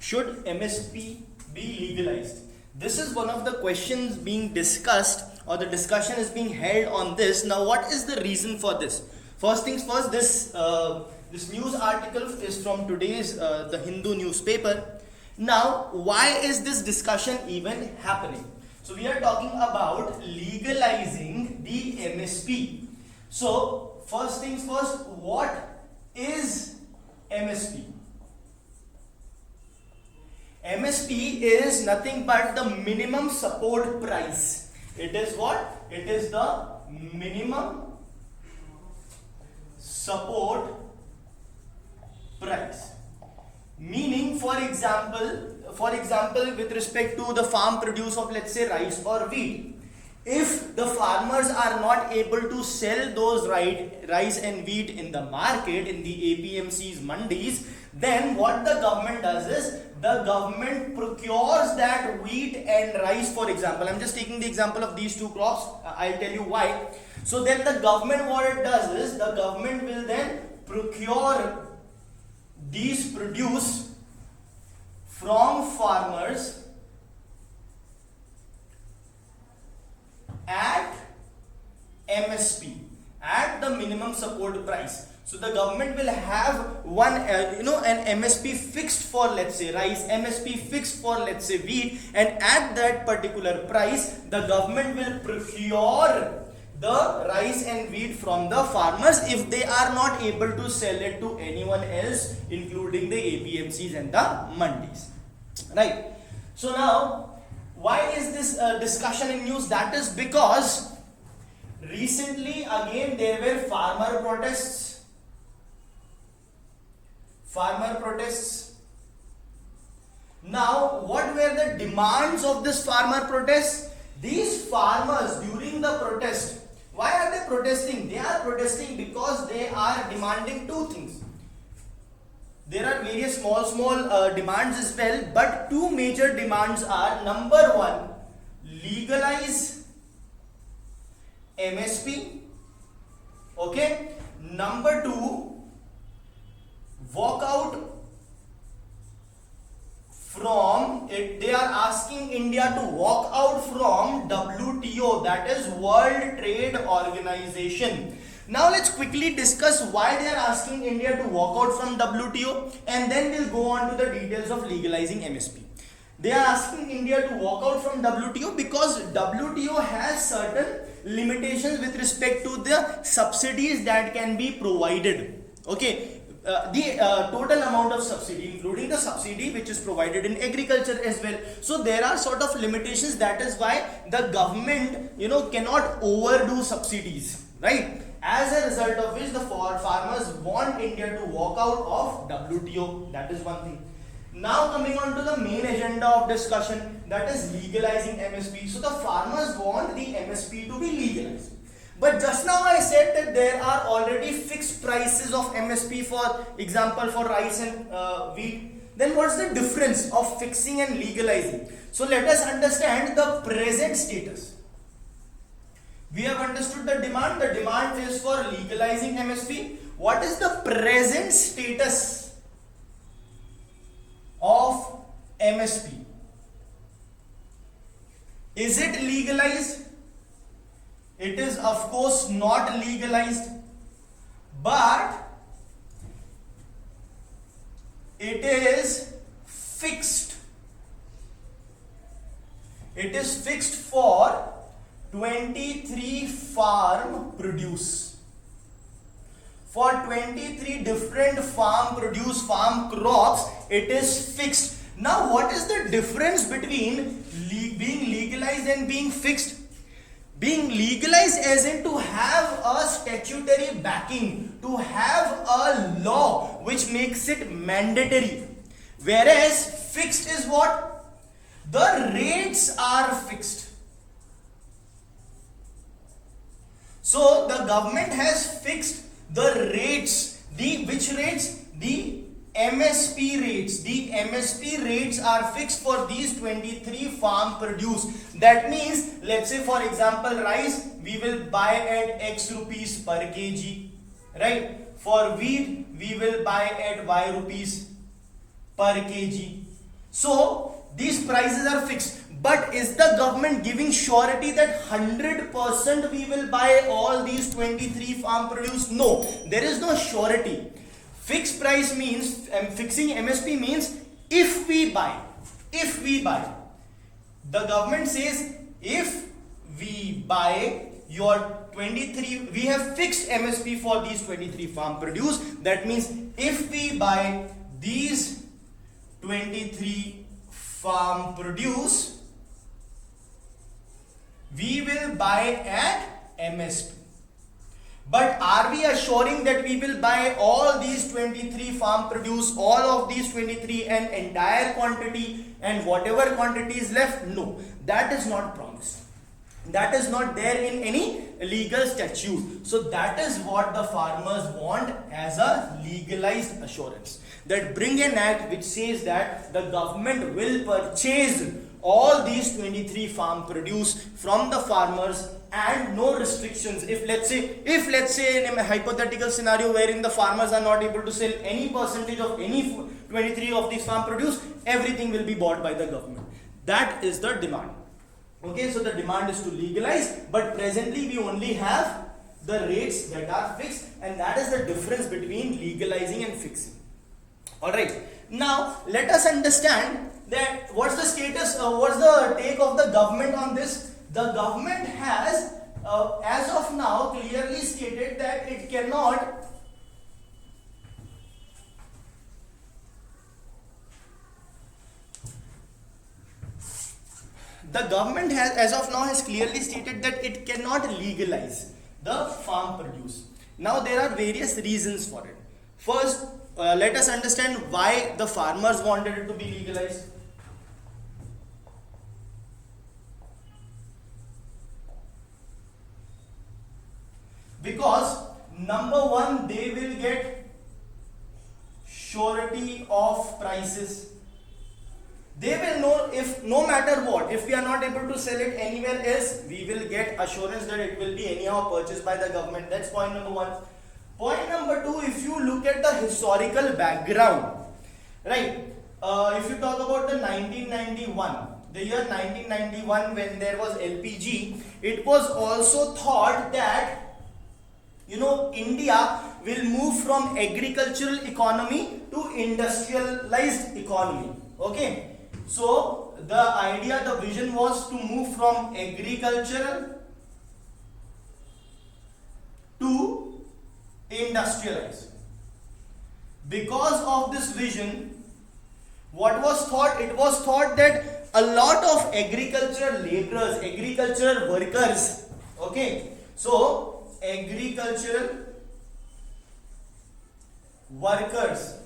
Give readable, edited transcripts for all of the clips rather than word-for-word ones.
Should MSP be legalized? This is one of the questions being discussed, or the discussion is being held on this. Now, what is the reason for this? First things first, this news article is from today's the Hindu newspaper. Now, why is this discussion even happening? So, we are talking about legalizing the MSP. So, first things first, what is MSP? MSP is nothing but the minimum support price. It is what? It is the minimum support price. Meaning, for example, with respect to the farm produce of, let's say, rice or wheat, if the farmers are not able to sell those rice and wheat in the market, in the APMC's mandis, then what the government does is, the government procures that wheat and rice, for example. I'm just taking the example of these two crops. I'll tell you why. So then the government, what it does is, the government will then procure these produce from farmers at MSP, at the minimum support price. So the government will have one, an MSP fixed for, let's say, rice, MSP fixed for, let's say, wheat, and at that particular price, the government will procure the rice and wheat from the farmers if they are not able to sell it to anyone else, including the APMCs and the mandis. Right. So now, why is this discussion in news? That is because recently again there were farmer protests. Now, what were the demands of this farmer protest? These farmers during the protest, why are they protesting? They are protesting because they are demanding two things. There are various small demands as well, but two major demands are: number one, legalize MSP. Okay. Number two, walk out from it. They are asking India to walk out from WTO, that is World Trade Organization. Now let's quickly discuss why they are asking India to walk out from WTO, and then we'll go on to the details of legalizing MSP. They are asking India to walk out from WTO because WTO has certain limitations with respect to the subsidies that can be provided. Okay. The total amount of subsidy, including the subsidy which is provided in agriculture as well. So there are sort of limitations. That is why the government, cannot overdo subsidies, right? As a result of which the farmers want India to walk out of WTO. That is one thing. Now coming on to the main agenda of discussion, that is legalizing MSP. So the farmers want the MSP to be legalized. But just now I said that there are already fixed prices of MSP, for example, for rice and wheat. Then what's the difference of fixing and legalizing? So let us understand the present status. We have understood the demand. The demand is for legalizing MSP. What is the present status of MSP? Is it legalized? It is of course not legalized, but it is fixed. It is fixed for 23 farm produce. For 23 different farm produce, farm crops, it is fixed. Now, what is the difference between being legalized and being fixed? Being legalized as in to have a statutory backing, to have a law which makes it mandatory. Whereas fixed is what? The rates are fixed. So the government has fixed the rates. Which rates? The MSP rates. The MSP rates are fixed for these 23 farm produce. That means, let's say for example, rice we will buy at X rupees per kg, right? For wheat we will buy at Y rupees per kg. So these prices are fixed. But is the government giving surety that 100% we will buy all these 23 farm produce? No, there is no surety. Fixed price means, fixing MSP means if we buy, the government says if we buy your 23, we have fixed MSP for these 23 farm produce. That means if we buy these 23 farm produce, we will buy at MSP. But are we assuring that we will buy all these 23 farm produce, all of these 23 and entire quantity and whatever quantity is left? No, that is not promised. That is not there in any legal statute. So that is what the farmers want as a legalized assurance. That bring an act which says that the government will purchase all these 23 farm produce from the farmers and no restrictions. If let's say in a hypothetical scenario wherein the farmers are not able to sell any percentage of any 23 of these farm produce, everything will be bought by the government. That is the demand. Okay, so the demand is to legalize, but presently we only have the rates that are fixed, and that is the difference between legalizing and fixing. Alright, now let us understand that what's the status, what's the take of the government on this. The government has as of now clearly stated that it cannot clearly stated that it cannot legalize the farm produce. Now there are various reasons for it. First, let us understand why the farmers wanted it to be legalized. Because number one, they will get surety of prices. They will know if no matter what, if we are not able to sell it anywhere else, we will get assurance that it will be anyhow purchased by the government. That's point number one. Point number two, if you look at the historical background, right? If you talk about the 1991, the year 1991 when there was LPG, it was also thought that India will move from agricultural economy to industrialized economy. Okay. So the idea, the vision was to move from agricultural to industrialized. Because of this vision, what was thought? It was thought that a lot of agricultural laborers, agricultural workers, okay, so agricultural workers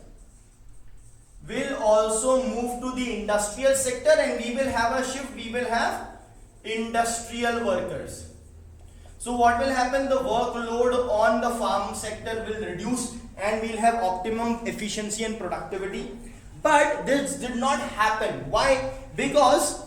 will also move to the industrial sector, and we will have a shift, we will have industrial workers. So what will happen? The workload on the farm sector will reduce and we'll have optimum efficiency and productivity. But this did not happen. Why? Because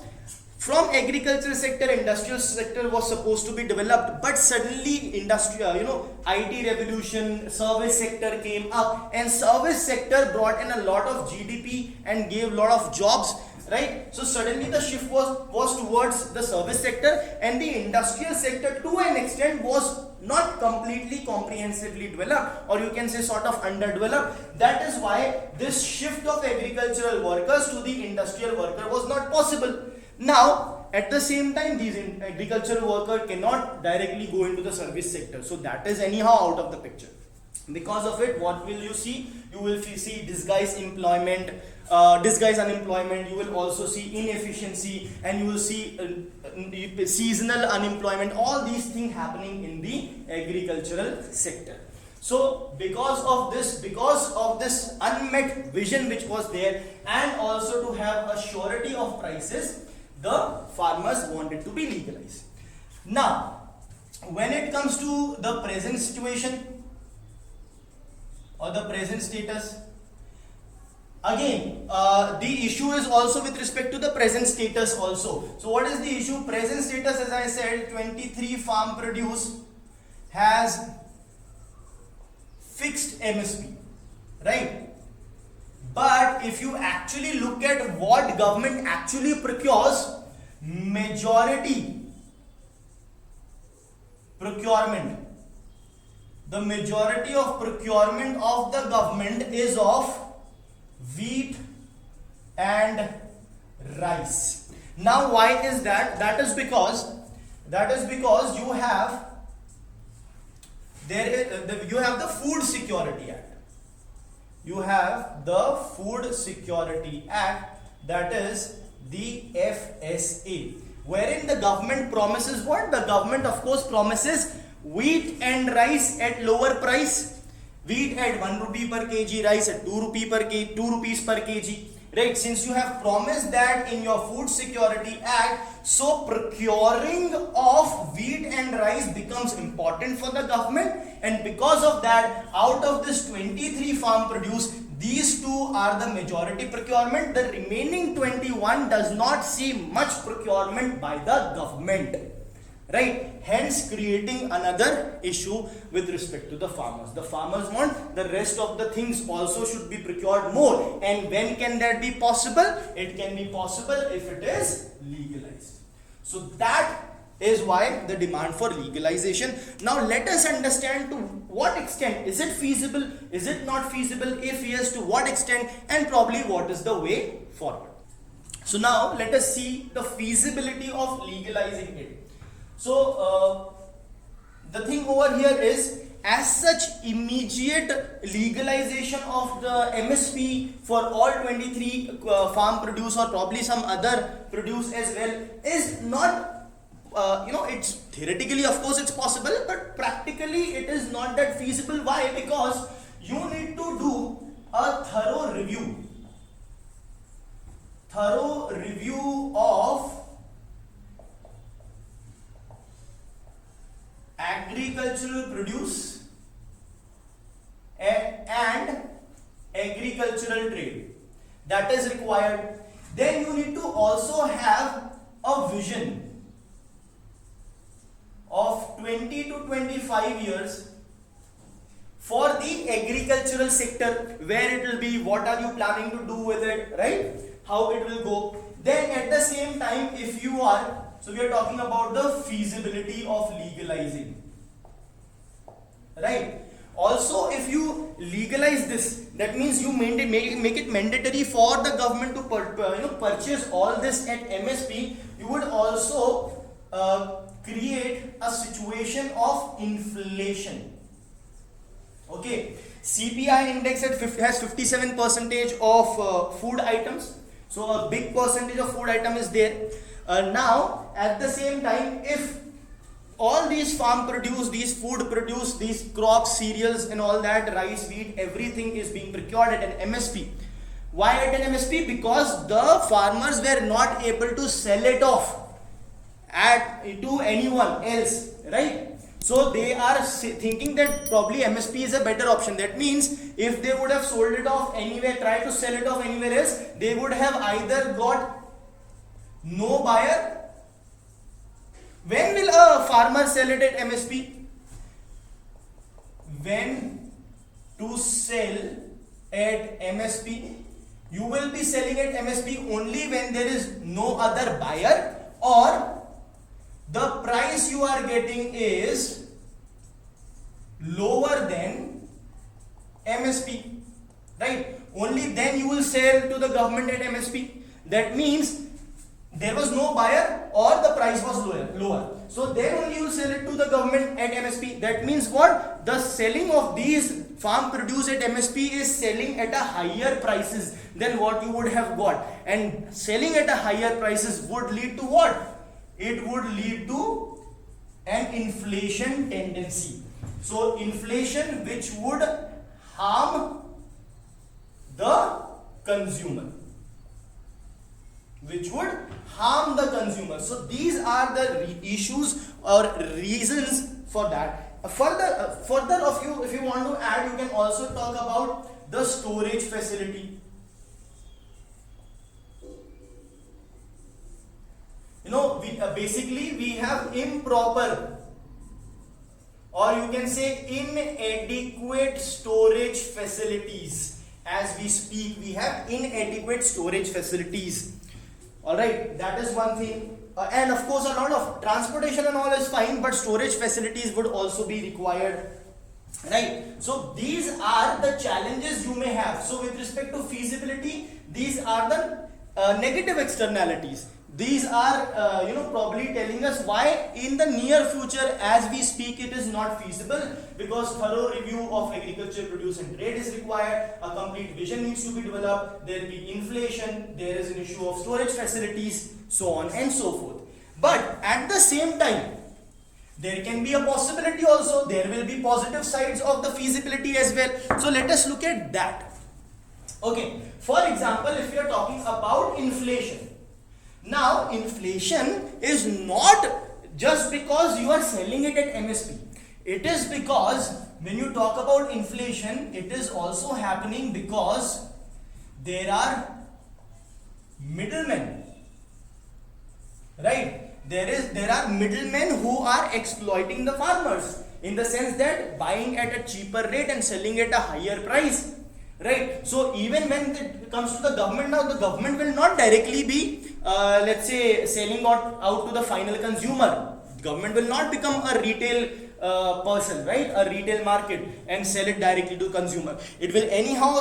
from agricultural sector, industrial sector was supposed to be developed, but suddenly industrial, IT revolution, service sector came up, and service sector brought in a lot of GDP and gave a lot of jobs, right? So suddenly the shift was towards the service sector, and the industrial sector to an extent was not completely comprehensively developed, or you can say sort of underdeveloped. That is why this shift of agricultural workers to the industrial worker was not possible. Now, at the same time, these agricultural workers cannot directly go into the service sector. So that is anyhow out of the picture. Because of it, what will you see? You will see disguised employment, disguised unemployment. You will also see inefficiency, and you will see seasonal unemployment. All these things happening in the agricultural sector. So because of this unmet vision which was there, and also to have a surety of prices, the farmers wanted to be legalized. Now, when it comes to the present situation or the present status, again, the issue is also with respect to the present status also. So what is the issue? Present status, as I said, 23 farm produce has fixed MSP, right? But if you actually look at what government actually procures, majority procurement, the majority of procurement of the government is of wheat and rice. Now why is that? That is because you have you have the Food Security Act. You have the Food Security Act, that is the FSA, wherein the government promises what? The government of course promises wheat and rice at lower price. Wheat at 1 rupee per kg, rice at 2 rupees per kg. Right, since you have promised that in your Food Security Act, so procuring of wheat and rice becomes important for the government, and because of that, out of this 23 farm produce, these two are the majority procurement. The remaining 21 does not see much procurement by the government. Right, hence creating another issue with respect to the farmers. The farmers want the rest of the things also should be procured more. And when can that be possible? It can be possible if it is legalized. So that is why the demand for legalization. Now let us understand to what extent is it feasible, is it not feasible, if yes, to what extent, and probably what is the way forward. So now let us see the feasibility of legalizing it. So the thing over here is, as such, immediate legalization of the MSP for all 23 farm produce or probably some other produce as well is not, it's theoretically of course it's possible, but practically it is not that feasible. Why? Because you need to do a thorough review of agricultural produce and agricultural trade. That is required. Then you need to also have a vision of 20 to 25 years for the agricultural sector, where it will be, what are you planning to do with it, right? How it will go. Then at the same time, if you are, so we are talking about the feasibility of legalizing, right? Also, if you legalize this, that means you make it mandatory for the government to purchase all this at MSP. You would also create a situation of inflation. Okay, CPI index has 57% of food items, so a big percentage of food item is there. Now at the same time, if all these farm produce, these food produce, these crops, cereals and all that, rice, wheat, everything is being procured at an MSP. Why at an MSP? Because the farmers were not able to sell it off to anyone else, right? So they are thinking that probably MSP is a better option. That means if they would have sold it off anywhere, tried to sell it off anywhere else, they would have either got no buyer. When will a farmer sell it at MSP? When to sell at MSP? You will be selling at MSP only when there is no other buyer, or the price you are getting is lower than MSP, right? Only then you will sell to the government at MSP. That means there was no buyer or the price was lower. So then only you will sell it to the government at MSP. That means what? The selling of these farm produce at MSP is selling at a higher prices than what you would have got. And selling at a higher prices would lead to what? It would lead to an inflation tendency. So inflation which would harm the consumer. So these are the issues or reasons for that. Further, if you want to add, you can also talk about the storage facility. Basically we have improper, or you can say inadequate storage facilities as we speak we have inadequate storage facilities. All right, that is one thing. And of course a lot of transportation and all is fine, but storage facilities would also be required, right? So these are the challenges you may have. So with respect to feasibility, these are the negative externalities. These are probably telling us why in the near future as we speak it is not feasible, because thorough review of agriculture, produce and trade is required, a complete vision needs to be developed, there will be inflation, there is an issue of storage facilities, so on and so forth. But at the same time there can be a possibility also, there will be positive sides of the feasibility as well. So let us look at that. Okay, for example, if we are talking about inflation. Now inflation is not just because you are selling it at MSP. It is because when you talk about inflation, it is also happening because there are middlemen, right? There are middlemen who are exploiting the farmers in the sense that buying at a cheaper rate and selling at a higher price, right? So even when it comes to the government, now the government will not directly be let's say selling out to the final consumer. Government will not become a retail person, right? A retail market and sell it directly to consumer. It will anyhow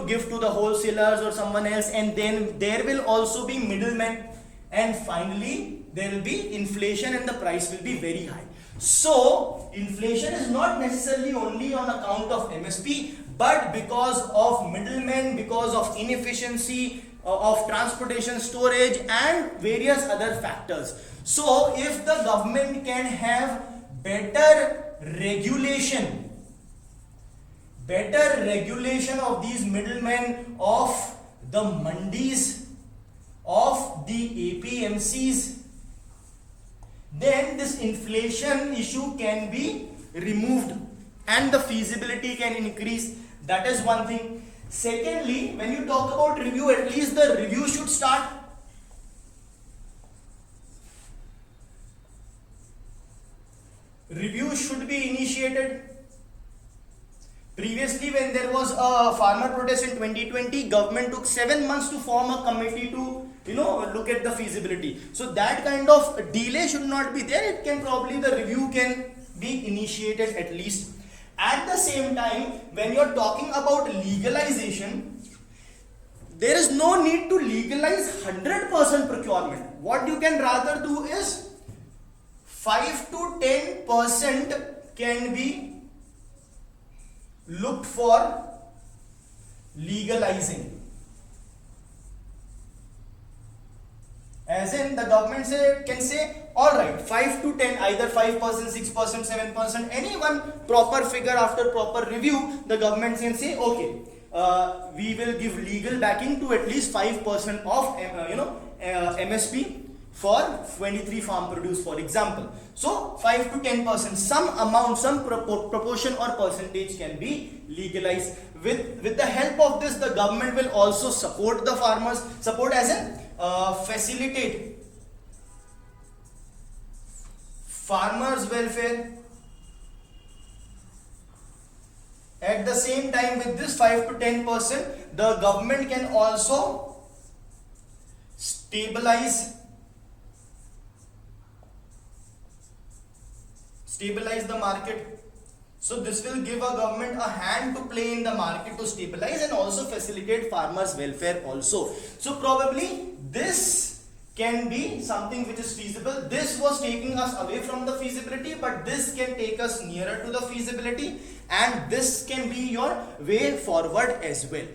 give to the wholesalers or someone else, and then there will also be middlemen, and finally there will be inflation and the price will be very high. So inflation is not necessarily only on account of MSP, but because of middlemen, because of inefficiency of transportation, storage and various other factors. So if the government can have better regulation of these middlemen, of the mandis, of the APMCs, then this inflation issue can be removed and the feasibility can increase. That is one thing. Secondly, when you talk about review, at least the review should start. Review should be initiated. Previously, when there was a farmer protest in 2020, government took 7 months to form a committee to look at the feasibility. So that kind of delay should not be there. It can probably, the review can be initiated at least. At the same time, when you're talking about legalization, there is no need to legalize 100% procurement. What you can rather do is 5 to 10% can be looked for legalizing. As in, the government can say, all right, 5 to 10, either 5%, 6%, 7%, any one proper figure after proper review, the government can say, okay, we will give legal backing to at least 5% of MSP for 23 farm produce, for example. So 5 to 10%, some amount, some proportion or percentage can be legalized. With the help of this, the government will also support the farmers, support as in facilitate farmers' welfare. At the same time, with this 5 to 10%, the government can also stabilize the market. So this will give a government a hand to play in the market to stabilize and also facilitate farmers' welfare also. So probably this can be something which is feasible. This was taking us away from the feasibility, but this can take us nearer to the feasibility, and this can be your way forward as well.